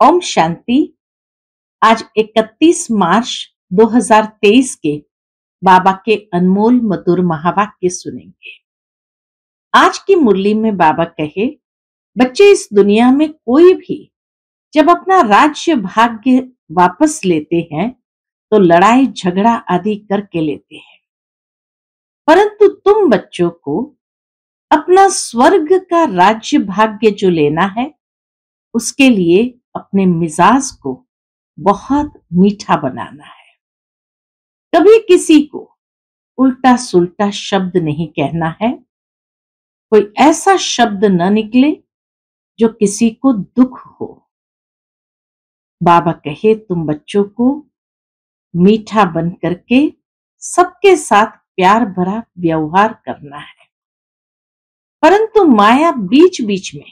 ओम शांति। आज 31 मार्च 2023 के बाबा के अनमोल मधुर महावाक्य सुनेंगे। आज की मुरली में बाबा कहे, बच्चे, इस दुनिया में कोई भी जब अपना राज्य भाग्य वापस लेते हैं तो लड़ाई झगड़ा आदि करके लेते हैं, परंतु तुम बच्चों को अपना स्वर्ग का राज्य भाग्य जो लेना है, उसके लिए अपने मिजाज को बहुत मीठा बनाना है। कभी किसी को उल्टा सुल्टा शब्द नहीं कहना है। कोई ऐसा शब्द न निकले जो किसी को दुख हो। बाबा कहे, तुम बच्चों को मीठा बन करके सबके साथ प्यार भरा व्यवहार करना है, परंतु माया बीच बीच में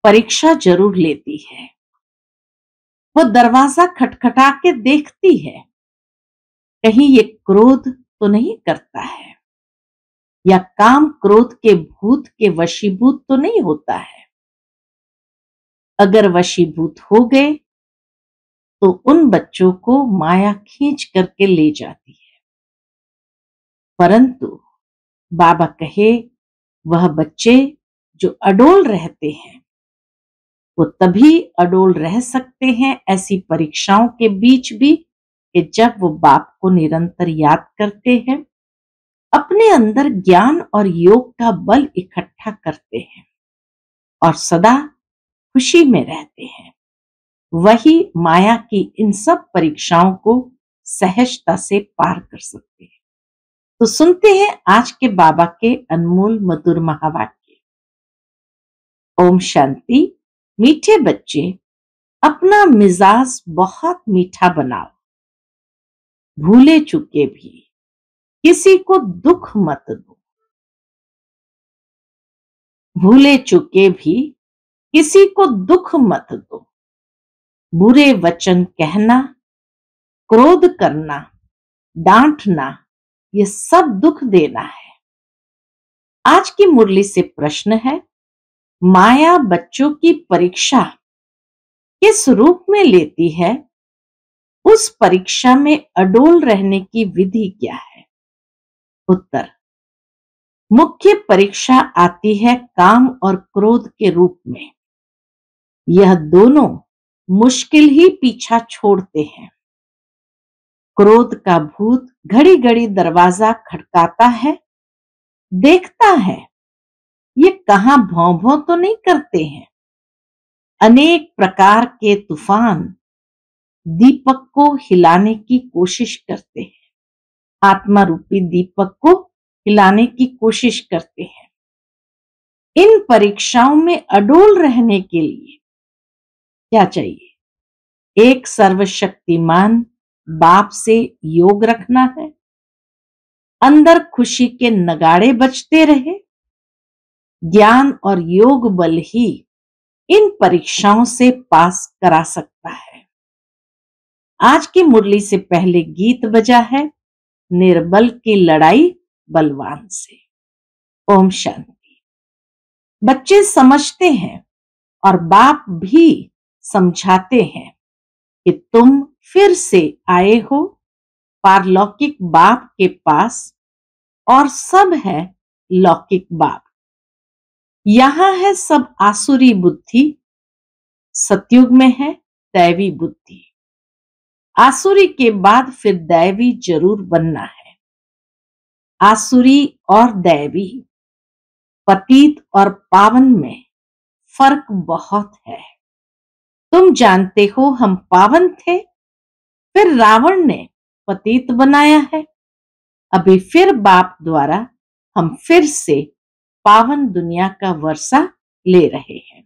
परीक्षा जरूर लेती है। वो दरवाजा खटखटा के देखती है, कहीं ये क्रोध तो नहीं करता है, या काम क्रोध के भूत के वशीभूत तो नहीं होता है। अगर वशीभूत हो गए तो उन बच्चों को माया खींच करके ले जाती है। परंतु बाबा कहे, वह बच्चे जो अडोल रहते हैं वो तभी अडोल रह सकते हैं ऐसी परीक्षाओं के बीच भी, कि जब वो बाप को निरंतर याद करते हैं, अपने अंदर ज्ञान और योग का बल इकट्ठा करते हैं और सदा खुशी में रहते हैं। वही माया की इन सब परीक्षाओं को सहजता से पार कर सकते हैं। तो सुनते हैं आज के बाबा के अनमोल मधुर महावाक्य। ओम शांति। मीठे बच्चे, अपना मिजाज बहुत मीठा बनाओ। भूले चुके भी किसी को दुख मत दो। भूले चुके भी किसी को दुख मत दो। बुरे वचन कहना, क्रोध करना, डांटना, ये सब दुख देना है। आज की मुरली से प्रश्न है, माया बच्चों की परीक्षा किस रूप में लेती है? उस परीक्षा में अडोल रहने की विधि क्या है? उत्तर, मुख्य परीक्षा आती है काम और क्रोध के रूप में। यह दोनों मुश्किल ही पीछा छोड़ते हैं। क्रोध का भूत घड़ी घड़ी दरवाजा खटकाता है, देखता है ये कहां भौं भौं तो नहीं करते हैं। अनेक प्रकार के तूफान दीपक को हिलाने की कोशिश करते हैं। आत्मा रूपी दीपक को हिलाने की कोशिश करते हैं। इन परीक्षाओं में अडोल रहने के लिए क्या चाहिए? एक सर्वशक्तिमान बाप से योग रखना है। अंदर खुशी के नगाड़े बजते रहे। ज्ञान और योग बल ही इन परीक्षाओं से पास करा सकता है। आज की मुरली से पहले गीत बजा है, निर्बल की लड़ाई बलवान से। ओम शांति। बच्चे समझते हैं और बाप भी समझाते हैं कि तुम फिर से आए हो पारलौकिक बाप के पास, और सब है लौकिक बाप। यहां है सब आसुरी बुद्धि, सतयुग में है दैवी बुद्धि। आसुरी के बाद फिर दैवी जरूर बनना है। आसुरी और दैवी, पतित और पावन में फर्क बहुत है। तुम जानते हो हम पावन थे, फिर रावण ने पतित बनाया है। अभी फिर बाप द्वारा हम फिर से पावन दुनिया का वर्षा ले रहे हैं।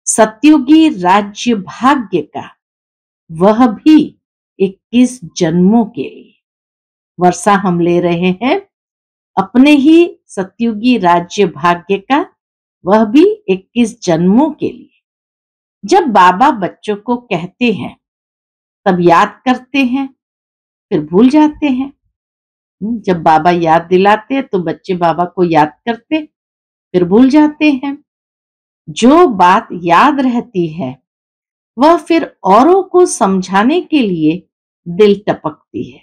सतयुगी राज्य भाग्य का, वह भी 21 जन्मों के लिए वर्षा हम ले रहे हैं। अपने ही सतयुगी राज्य भाग्य का, वह भी 21 जन्मों के लिए। जब बाबा बच्चों को कहते हैं तब याद करते हैं, फिर भूल जाते हैं। जब बाबा याद दिलाते हैं तो बच्चे बाबा को याद करते, फिर भूल जाते हैं। जो बात याद रहती है वह फिर औरों को समझाने के लिए दिल टपकती है,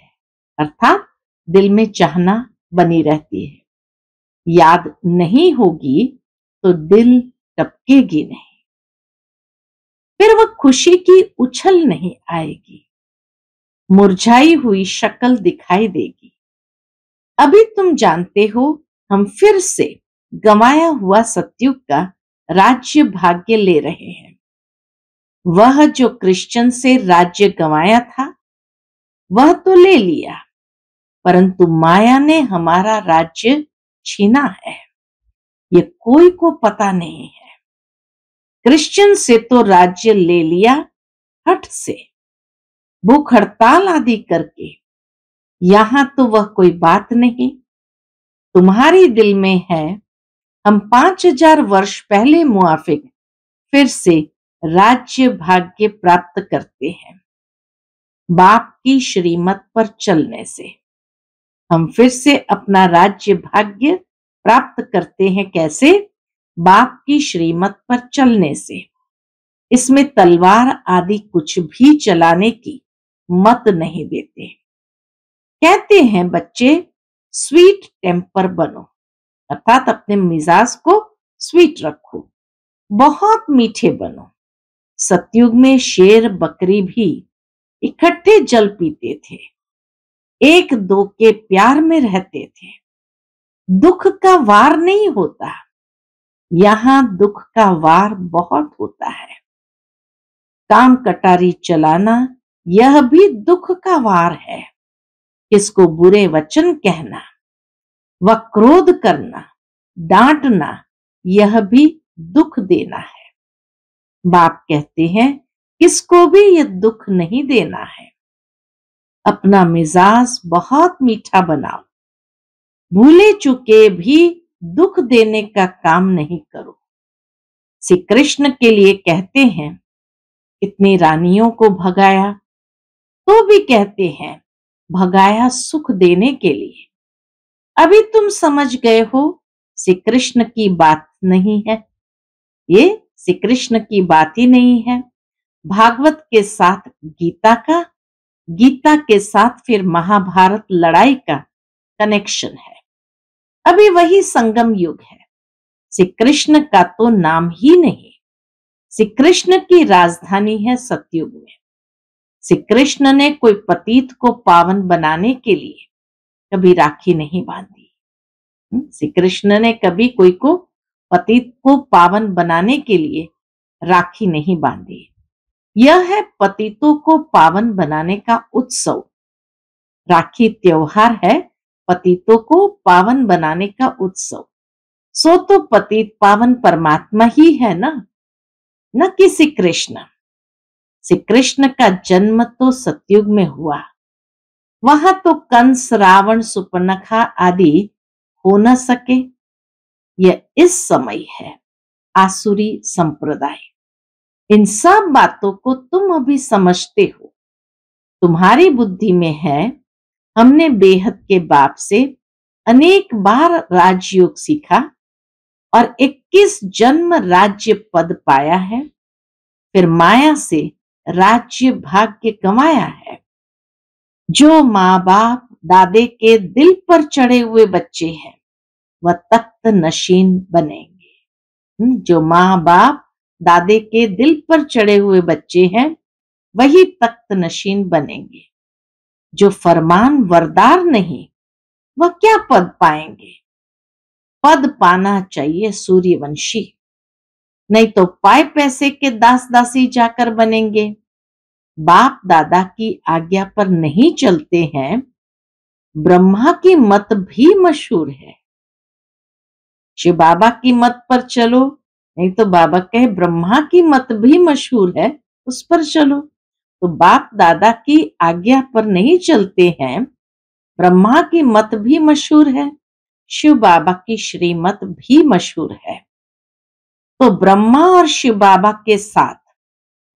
अर्थात दिल में चाहना बनी रहती है। याद नहीं होगी तो दिल टपकेगी नहीं, फिर वह खुशी की उछल नहीं आएगी, मुरझाई हुई शक्ल दिखाई देगी। अभी तुम जानते हो, हम फिर से गंवाया हुआ सतयुग का राज्य भाग्य ले रहे हैं। वह जो कृष्ण से राज्य गंवाया था वह तो ले लिया, परंतु माया ने हमारा राज्य छीना है, ये कोई को पता नहीं है। कृष्ण से तो राज्य ले लिया हठ से, भूख हड़ताल आदि करके। यहां तो वह कोई बात नहीं, तुम्हारी दिल में है। हम 5000 वर्ष पहले मुआफिक फिर से राज्य भाग्य प्राप्त करते हैं। बाप की श्रीमत पर चलने से हम फिर से अपना राज्य भाग्य प्राप्त करते हैं। कैसे? बाप की श्रीमत पर चलने से। इसमें तलवार आदि कुछ भी चलाने की मत नहीं देते। कहते हैं बच्चे स्वीट टेम्पर बनो, अर्थात अपने मिजाज को स्वीट रखो, बहुत मीठे बनो। सतयुग में शेर बकरी भी इकट्ठे जल पीते थे, एक दो के प्यार में रहते थे। दुख का वार नहीं होता, यहां दुख का वार बहुत होता है। काम कटारी चलाना यह भी दुख का वार है। किसको बुरे वचन कहना व क्रोध करना, डांटना, यह भी दुख देना है। बाप कहते हैं किसको भी यह दुख नहीं देना है। अपना मिजाज बहुत मीठा बनाओ, भूले चुके भी दुख देने का काम नहीं करो। श्री कृष्ण के लिए कहते हैं इतनी रानियों को भगाया, तो भी कहते हैं भगाया सुख देने के लिए। अभी तुम समझ गए हो श्री कृष्ण की बात नहीं है, ये श्री कृष्ण की बात ही नहीं है। भागवत के साथ गीता का, गीता के साथ फिर महाभारत लड़ाई का कनेक्शन है। अभी वही संगम युग है। श्री कृष्ण का तो नाम ही नहीं। श्री कृष्ण की राजधानी है सतयुग में। श्री कृष्ण ने कोई पतित को पावन बनाने के लिए कभी राखी नहीं बांधी। श्री कृष्ण ने कभी कोई को पतित को पावन बनाने के लिए राखी नहीं बांधी। यह है पतितों को पावन बनाने का उत्सव। राखी त्योहार है पतितों को पावन बनाने का उत्सव। सो तो पतित पावन परमात्मा ही है ना, न कि श्री कृष्ण। श्री कृष्ण का जन्म तो सतयुग में हुआ, वहां तो कंस, रावण, सुपर्णखा आदि हो न सके। यह इस समय है आसुरी संप्रदाय। इन सब बातों को तुम अभी समझते हो, तुम्हारी बुद्धि में है। हमने बेहद के बाप से अनेक बार राजयोग सीखा और 21 जन्म राज्य पद पाया है, फिर माया से राज्य भाग्य कमाया है। जो माँ बाप दादे के दिल पर चढ़े हुए बच्चे हैं वह तख्त नशीन बनेंगे। जो माँ बाप दादे के दिल पर चढ़े हुए बच्चे हैं वही तख्त नशीन बनेंगे। जो फरमान वरदार नहीं वह क्या पद पाएंगे। पद पाना चाहिए सूर्यवंशी, नहीं तो पाए पैसे के दास दासी जाकर बनेंगे। बाप दादा की आज्ञा पर नहीं चलते हैं। ब्रह्मा की मत भी मशहूर है। शिव बाबा की मत पर चलो, नहीं तो बाबा कहे ब्रह्मा की मत भी मशहूर है, उस पर चलो। तो बाप दादा की आज्ञा पर नहीं चलते हैं। ब्रह्मा की मत भी मशहूर है, शिव बाबा की श्रीमत भी मशहूर है। तो ब्रह्मा और शिव बाबा के साथ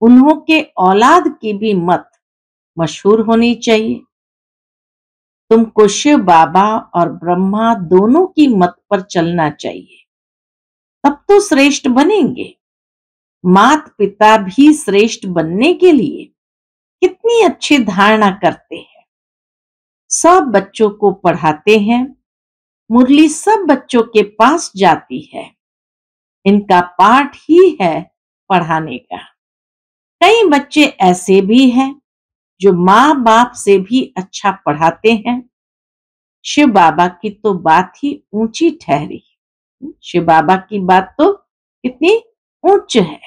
उन्हों के औलाद की भी मत मशहूर होनी चाहिए। तुमको शिव बाबा और ब्रह्मा दोनों की मत पर चलना चाहिए, तब तो श्रेष्ठ बनेंगे। माता पिता भी श्रेष्ठ बनने के लिए कितनी अच्छी धारणा करते हैं। सब बच्चों को पढ़ाते हैं। मुरली सब बच्चों के पास जाती है। इनका पाठ ही है पढ़ाने का। कई बच्चे ऐसे भी हैं जो माँ बाप से भी अच्छा पढ़ाते हैं। शिव बाबा की तो बात ही ऊंची ठहरी। शिव बाबा की बात तो कितनी उच्च है,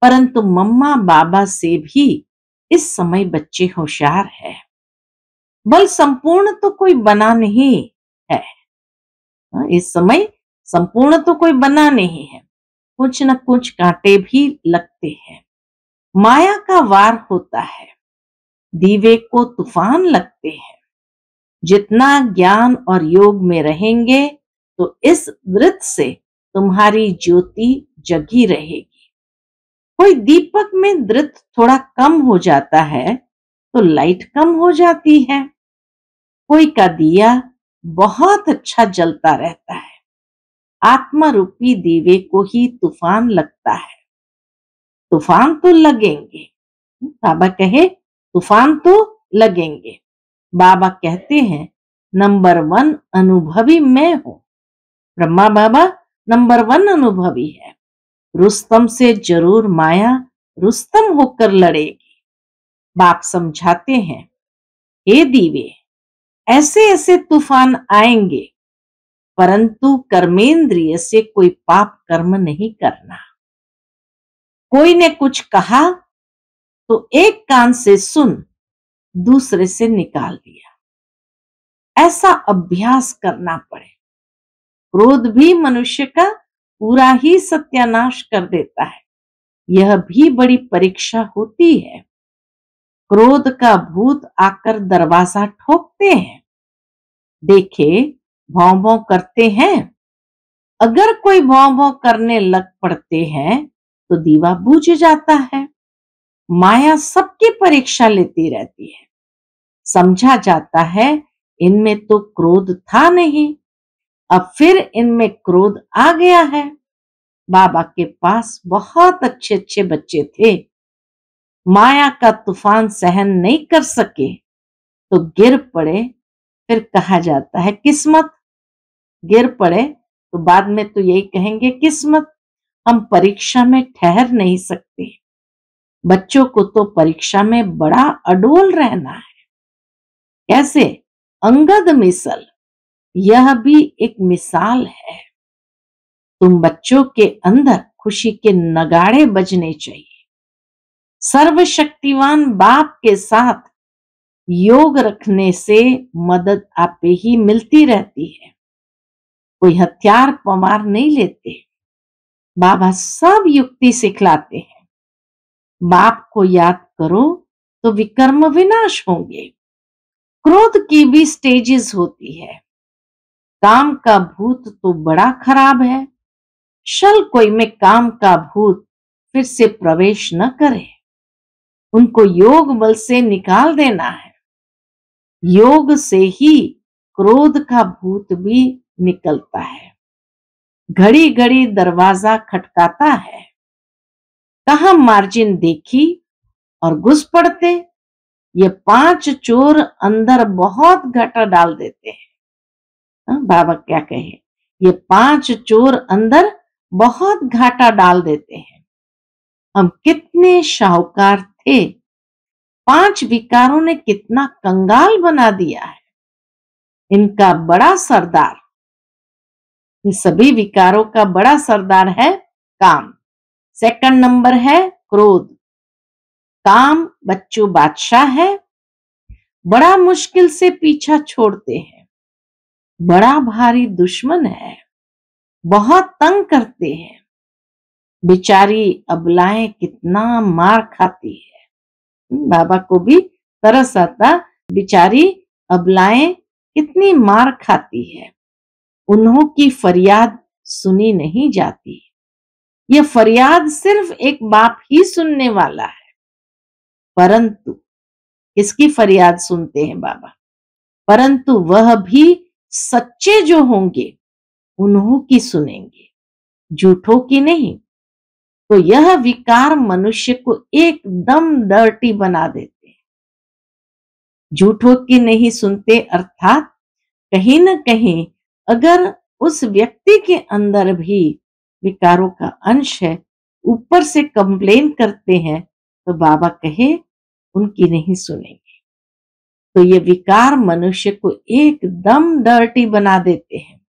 परंतु मम्मा बाबा से भी इस समय बच्चे होशियार है। बल संपूर्ण तो कोई बना नहीं है। इस समय संपूर्ण तो कोई बना नहीं है। कुछ न कुछ कांटे भी लगते हैं। माया का वार होता है। दीवे को तूफान लगते हैं। जितना ज्ञान और योग में रहेंगे तो इस वृत्त से तुम्हारी ज्योति जगी रहेगी। कोई दीपक में दृत थोड़ा कम हो जाता है तो लाइट कम हो जाती है। कोई का दिया बहुत अच्छा जलता रहता है। आत्मा रूपी दीवे को ही तूफान लगता है। तूफान तो लगेंगे। बाबा कहे तूफान तो लगेंगे। बाबा कहते हैं नंबर 1 अनुभवी मैं हूं। ब्रह्मा बाबा नंबर 1 अनुभवी है। रुस्तम से जरूर माया रुस्तम होकर लड़ेगी। बाप समझाते हैं, हे दीवे, ऐसे ऐसे तूफान आएंगे, परंतु कर्मेंद्रिय से कोई पाप कर्म नहीं करना। कोई ने कुछ कहा तो एक कान से सुन, दूसरे से निकाल दिया। ऐसा अभ्यास करना पड़े। क्रोध भी मनुष्य का पूरा ही सत्यानाश कर देता है। यह भी बड़ी परीक्षा होती है। क्रोध का भूत आकर दरवाजा ठोकते हैं। देखे भौं भौं करते हैं। अगर कोई भौं भौं करने लग पड़ते हैं तो दीवा बुझ जाता है। माया सबकी परीक्षा लेती रहती है। समझा जाता है इनमें तो क्रोध था नहीं, अब फिर इनमें क्रोध आ गया है। बाबा के पास बहुत अच्छे अच्छे बच्चे थे। माया का तूफान सहन नहीं कर सके तो गिर पड़े। फिर कहा जाता है किस्मत। गिर पड़े तो बाद में तो यही कहेंगे किस्मत। हम परीक्षा में ठहर नहीं सकते। बच्चों को तो परीक्षा में बड़ा अडोल रहना है। कैसे? अंगद मिसल, यह भी एक मिसाल है। तुम बच्चों के अंदर खुशी के नगाड़े बजने चाहिए। सर्वशक्तिवान बाप के साथ योग रखने से मदद आपे ही मिलती रहती है। कोई हथियार पवार नहीं लेते। बाबा सब युक्ति सिखलाते हैं। बाप को याद करो तो विकर्म विनाश होंगे। क्रोध की भी स्टेजेस होती है। काम का भूत तो बड़ा खराब है। शल कोई में काम का भूत फिर से प्रवेश न करे। उनको योग बल से निकाल देना है। योग से ही क्रोध का भूत भी निकलता है। घड़ी घड़ी दरवाजा खटकाता है। कहां मार्जिन देखी और घुस पड़ते। ये 5 चोर अंदर बहुत घाटा डाल देते हैं। बाबा क्या कहे, ये 5 चोर अंदर बहुत घाटा डाल देते हैं। हम कितने शाहूकार थे। 5 विकारों ने कितना कंगाल बना दिया है। इनका बड़ा सरदार, इन सभी विकारों का बड़ा सरदार है काम। सेकंड नंबर है क्रोध। काम बच्चों बादशाह है। बड़ा मुश्किल से पीछा छोड़ते हैं। बड़ा भारी दुश्मन है। बहुत तंग करते हैं। बेचारी अबलाएं कितना मार खाती है। बाबा को भी तरस आता, बेचारी अबलाएं कितनी मार खाती है। उन्हों की फरियाद सुनी नहीं जाती। यह फरियाद सिर्फ एक बाप ही सुनने वाला है। परंतु इसकी फरियाद सुनते हैं बाबा, परंतु वह भी सच्चे जो होंगे उन्हों की सुनेंगे, झूठों की नहीं। तो यह विकार मनुष्य को एकदम डर्टी बना देते हैं। झूठों की नहीं सुनते, अर्थात कहीं न कहीं अगर उस व्यक्ति के अंदर भी विकारों का अंश है, ऊपर से कंप्लेन करते हैं, तो बाबा कहे उनकी नहीं सुनेंगे। तो ये विकार मनुष्य को एकदम डर्टी बना देते हैं।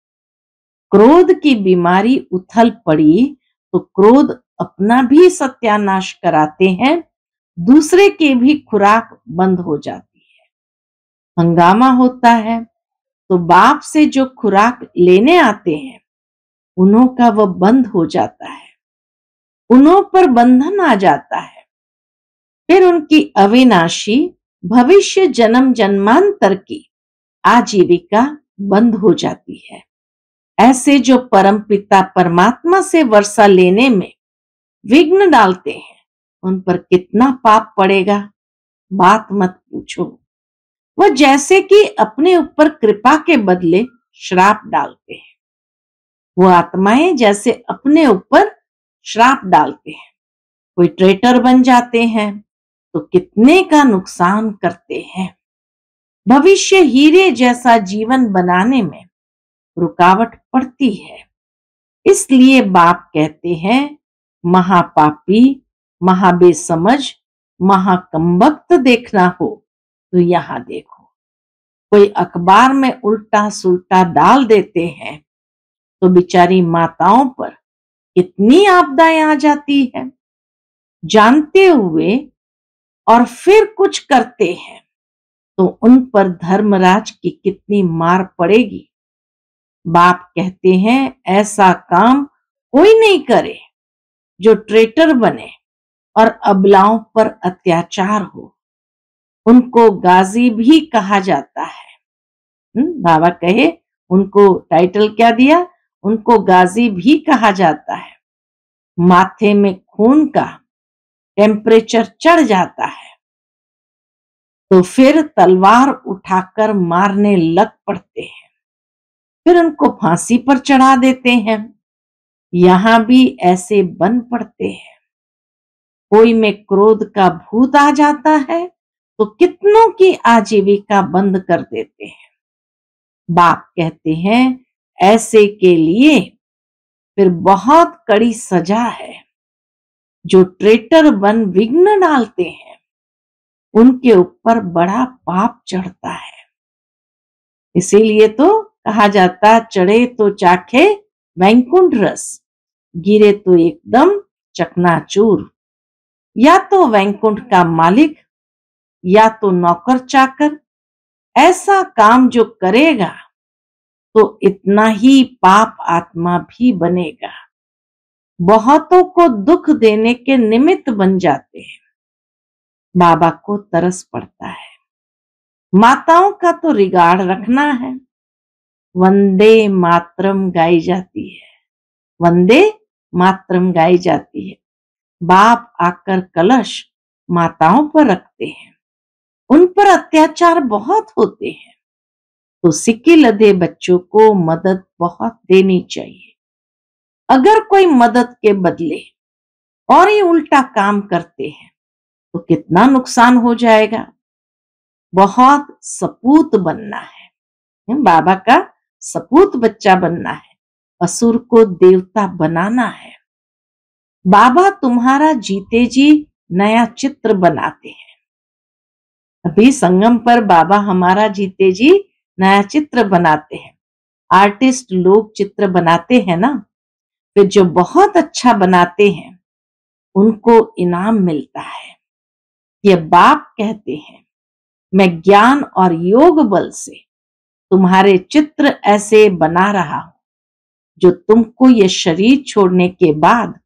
क्रोध की बीमारी उथल पड़ी तो क्रोध अपना भी सत्यानाश कराते हैं, दूसरे की भी खुराक बंद हो जाती है। हंगामा होता है तो बाप से जो खुराक लेने आते हैं, उन्हों का वह बंद हो जाता है, उन्हों पर बंधन आ जाता है। फिर उनकी अविनाशी भविष्य जन्म जन्मांतर की आजीविका बंद हो जाती है। ऐसे जो परमपिता परमात्मा से वर्षा लेने में विघ्न डालते हैं, उन पर कितना पाप पड़ेगा, बात मत पूछो। वह जैसे कि अपने ऊपर कृपा के बदले श्राप डालते हैं। वो आत्माएं जैसे अपने ऊपर श्राप डालते हैं। कोई ट्रेटर बन जाते हैं तो कितने का नुकसान करते हैं। भविष्य हीरे जैसा जीवन बनाने में रुकावट पड़ती है। इसलिए बाप कहते हैं, महापापी, महाबेसमझ, महाकंबख्त देखना हो तो यहां देखो। कोई अखबार में उल्टा सुल्टा डाल देते हैं तो बेचारी माताओं पर कितनी आपदाएं आ जाती है। जानते हुए और फिर कुछ करते हैं तो उन पर धर्मराज की कितनी मार पड़ेगी। बाप कहते हैं, ऐसा काम कोई नहीं करे जो ट्रेटर बने और अबलाओं पर अत्याचार हो। उनको गाजी भी कहा जाता है। बाबा कहे, उनको टाइटल क्या दिया, उनको गाजी भी कहा जाता है। माथे में खून का टेम्परेचर चढ़ जाता है तो फिर तलवार उठाकर मारने लग पड़ते हैं। फिर उनको फांसी पर चढ़ा देते हैं। यहां भी ऐसे बन पड़ते हैं। कोई में क्रोध का भूत आ जाता है तो कितनों की आजीविका बंद कर देते हैं। बाप कहते हैं, ऐसे के लिए फिर बहुत कड़ी सजा है। जो ट्रेटर बन विघ्न डालते हैं, उनके ऊपर बड़ा पाप चढ़ता है। इसीलिए तो कहा जाता, चढ़े तो चाखे वैकुंठ रस, गिरे तो एकदम चकनाचूर। या तो वैकुंठ का मालिक या तो नौकर चाकर ऐसा काम जो करेगा तो इतना ही पाप आत्मा भी बनेगा। बहुतों को दुख देने के निमित्त बन जाते हैं। बाबा को तरस पड़ता है। माताओं का तो रिगाड़ रखना है। वंदे मातरम गाई जाती है, वंदे मातरम गाई जाती है। बाप आकर कलश माताओं पर रखते हैं। उन पर अत्याचार बहुत होते हैं तो सिक्के लदे बच्चों को मदद बहुत देनी चाहिए। अगर कोई मदद के बदले और ही उल्टा काम करते हैं तो कितना नुकसान हो जाएगा। बहुत सपूत बनना है, बाबा का सपूत बच्चा बनना है, असुर को देवता बनाना है। बाबा तुम्हारा जीते जी नया चित्र बनाते हैं। अभी संगम पर बाबा हमारा जीते जी नया चित्र बनाते हैं। आर्टिस्ट लोग चित्र बनाते हैं ना, फिर जो बहुत अच्छा बनाते हैं उनको इनाम मिलता है। ये बाप कहते हैं, मैं ज्ञान और योग बल से तुम्हारे चित्र ऐसे बना रहा हूं जो तुमको ये शरीर छोड़ने के बाद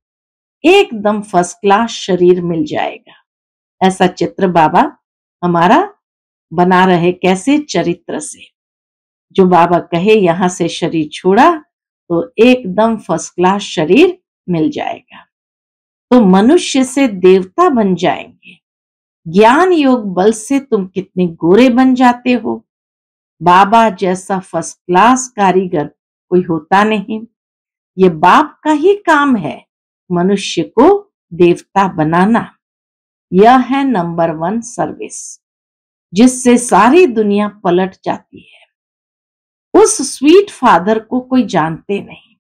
एकदम फर्स्ट क्लास शरीर मिल जाएगा। ऐसा चित्र बाबा हमारा बना रहे। कैसे? चरित्र से। जो बाबा कहे यहां से शरीर छोड़ा तो एकदम फर्स्ट क्लास शरीर मिल जाएगा, तो मनुष्य से देवता बन जाएंगे। ज्ञान योग बल से तुम कितने गोरे बन जाते हो। बाबा जैसा फर्स्ट क्लास कारीगर कोई होता नहीं। ये बाप का ही काम है मनुष्य को देवता बनाना, यह है नंबर 1 सर्विस, जिससे सारी दुनिया पलट जाती है। उस स्वीट फादर को कोई जानते नहीं,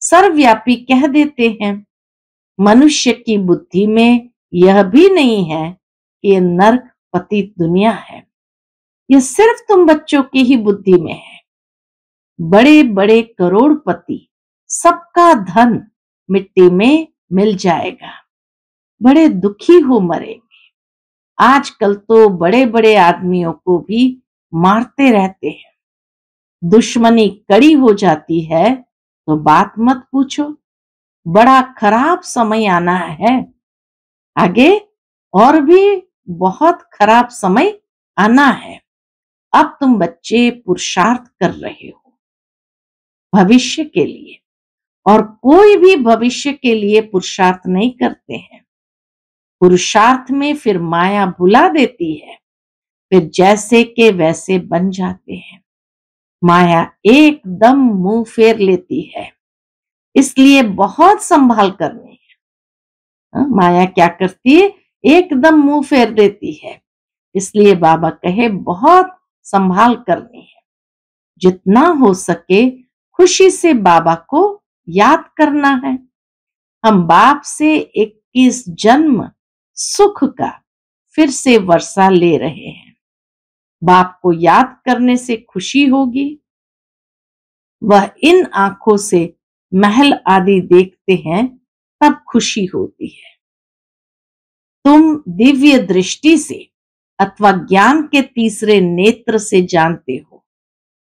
सर्वव्यापी कह देते हैं। मनुष्य की बुद्धि में यह भी नहीं है कि यह नर्क पतित दुनिया है। यह सिर्फ तुम बच्चों की ही बुद्धि में है। बड़े बड़े करोड़पति, सबका धन मिट्टी में मिल जाएगा, बड़े दुखी हो मरेंगे। आजकल तो बड़े बड़े आदमियों को भी मारते रहते हैं। दुश्मनी कड़ी हो जाती है तो बात मत पूछो, बड़ा खराब समय आना है आगे, और भी बहुत खराब समय आना है। अब तुम बच्चे पुरुषार्थ कर रहे हो भविष्य के लिए, और कोई भी भविष्य के लिए पुरुषार्थ नहीं करते हैं। पुरुषार्थ में फिर माया भुला देती है, फिर जैसे के वैसे बन जाते हैं। माया एकदम मुंह फेर लेती है, इसलिए बहुत संभाल करनी है। माया क्या करती है? एकदम मुंह फेर देती है, इसलिए बाबा कहे बहुत संभाल करनी है। जितना हो सके खुशी से बाबा को याद करना है। हम बाप से 21 जन्म सुख का फिर से वर्षा ले रहे हैं। बाप को याद करने से खुशी होगी। वह इन आंखों से महल आदि देखते हैं तब खुशी होती है। तुम दिव्य दृष्टि से अथवा ज्ञान के तीसरे नेत्र से जानते हो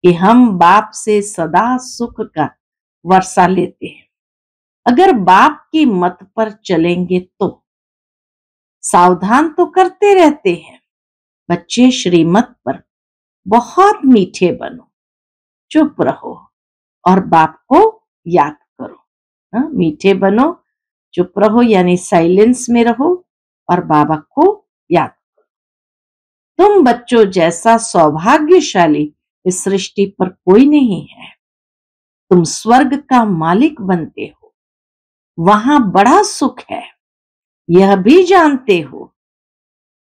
कि हम बाप से सदा सुख का वर्षा लेते हैं। अगर बाप की मत पर चलेंगे तो सावधान तो करते रहते हैं, बच्चे श्रीमत पर बहुत मीठे बनो, चुप रहो और बाप को याद करो। मीठे बनो, चुप रहो यानी साइलेंस में रहो और बाबा को याद करो। तुम बच्चों जैसा सौभाग्यशाली इस सृष्टि पर कोई नहीं है। तुम स्वर्ग का मालिक बनते हो, वहां बड़ा सुख है, यह भी जानते हो।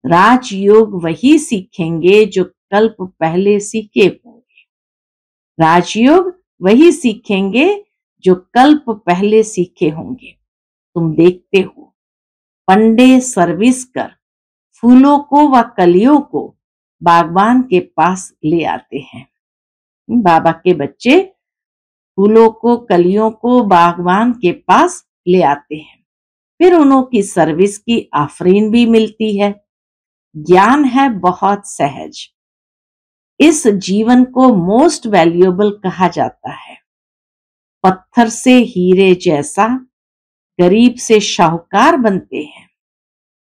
राजयोग वही सीखेंगे जो कल्प पहले सीखे होंगे। राजयोग वही सीखेंगे जो कल्प पहले सीखे होंगे। तुम देखते हो पंडे सर्विस कर फूलों को व कलियों को बागवान के पास ले आते हैं। बाबा के बच्चे फूलों को कलियों को बागवान के पास ले आते हैं, फिर उन्हों की सर्विस की आफरीन भी मिलती है। ज्ञान है बहुत सहज। इस जीवन को मोस्ट वैल्यूएबल कहा जाता है। पत्थर से हीरे जैसा गरीब से शाहूकार बनते हैं।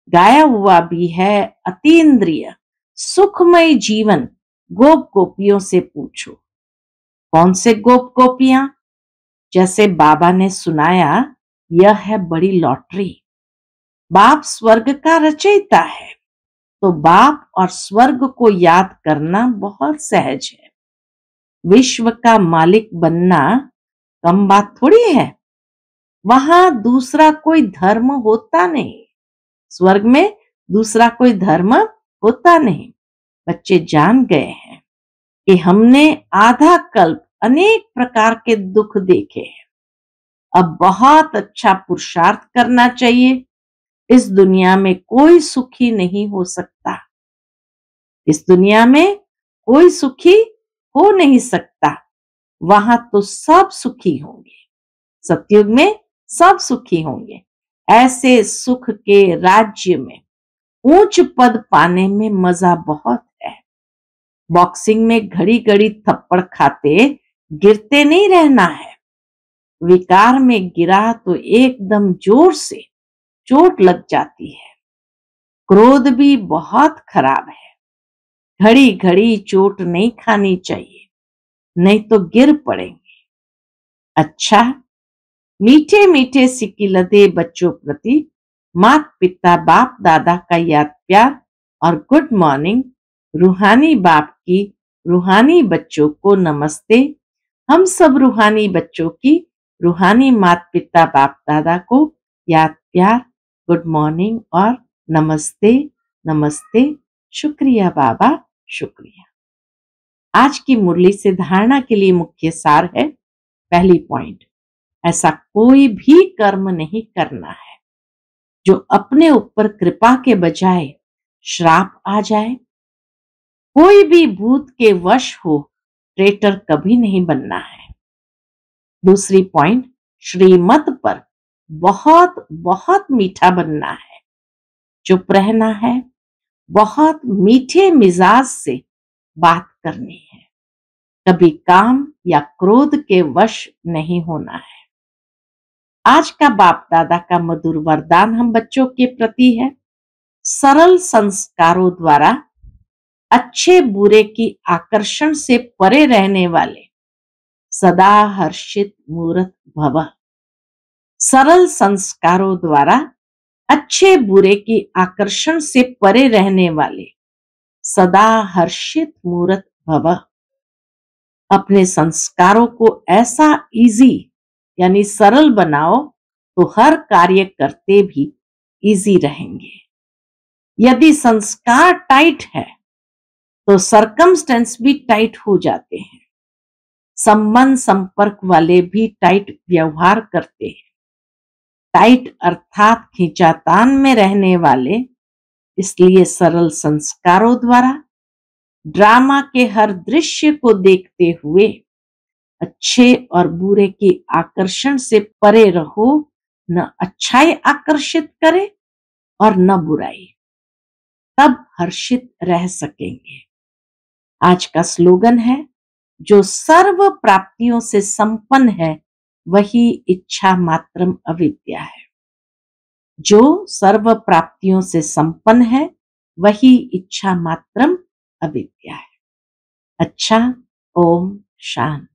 गाया हुआ भी है अतीन्द्रिय सुखमय जीवन गोप गोपियों से पूछो। कौन से गोप गोपियां? जैसे बाबा ने सुनाया, यह है बड़ी लॉटरी। बाप स्वर्ग का रचयिता है, तो बाप और स्वर्ग को याद करना बहुत सहज है। विश्व का मालिक बनना कम बात थोड़ी है। वहां दूसरा कोई धर्म होता नहीं। स्वर्ग में दूसरा कोई धर्म होता नहीं। बच्चे जान गए हैं कि हमने आधा कल्प अनेक प्रकार के दुख देखे हैं। अब बहुत अच्छा पुरुषार्थ करना चाहिए। इस दुनिया में कोई सुखी नहीं हो सकता। इस दुनिया में कोई सुखी हो नहीं सकता। वहां तो सब सुखी होंगे। सतयुग में सब सुखी होंगे। ऐसे सुख के राज्य में ऊंच पद पाने में मजा बहुत है। बॉक्सिंग में घड़ी घड़ी थप्पड़ खाते गिरते नहीं रहना है। विकार में गिरा तो एकदम जोर से चोट लग जाती है। क्रोध भी बहुत खराब है। घड़ी घड़ी चोट नहीं खानी चाहिए, नहीं तो गिर पड़ेंगे। अच्छा, मीठे मीठे सिकिलदे बच्चों प्रति माता पिता बाप दादा का याद प्यार और गुड मॉर्निंग। रूहानी बाप की रूहानी बच्चों को नमस्ते। हम सब रूहानी बच्चों की रूहानी माता पिता बाप दादा को याद प्यार गुड मॉर्निंग और नमस्ते, नमस्ते, शुक्रिया बाबा, शुक्रिया। आज की मुरली से धारणा के लिए मुख्य सार है, पहली पॉइंट, ऐसा कोई भी कर्म नहीं करना है जो अपने ऊपर कृपा के बजाय श्राप आ जाए। कोई भी भूत के वश हो ट्रेटर कभी नहीं बनना है। दूसरी पॉइंट, श्रीमत पर बहुत बहुत मीठा बनना है। चुप रहना है, बहुत मीठे मिजाज से बात करनी है, कभी काम या क्रोध के वश नहीं होना है। आज का बाप दादा का मधुर वरदान हम बच्चों के प्रति है, सरल संस्कारों द्वारा अच्छे बुरे की आकर्षण से परे रहने वाले सदा हर्षित मूर्त भव। सरल संस्कारों द्वारा अच्छे बुरे की आकर्षण से परे रहने वाले सदा हर्षित मूर्त भव। अपने संस्कारों को ऐसा इजी यानी सरल बनाओ तो हर कार्य करते भी इजी रहेंगे। यदि संस्कार टाइट है तो सरकमस्टेंस भी टाइट हो जाते हैं। संबंध संपर्क वाले भी टाइट व्यवहार करते हैं। टाइट अर्थात खींचातान में रहने वाले, इसलिए सरल संस्कारों द्वारा ड्रामा के हर दृश्य को देखते हुए अच्छे और बुरे की आकर्षण से परे रहो। न अच्छाई आकर्षित करे और न बुराई, तब हर्षित रह सकेंगे। आज का स्लोगन है, जो सर्व प्राप्तियों से संपन्न है वही इच्छा मात्रम अविद्या है। जो सर्व प्राप्तियों से संपन्न है वही इच्छा मात्रम अविद्या है। अच्छा, ओम शांति।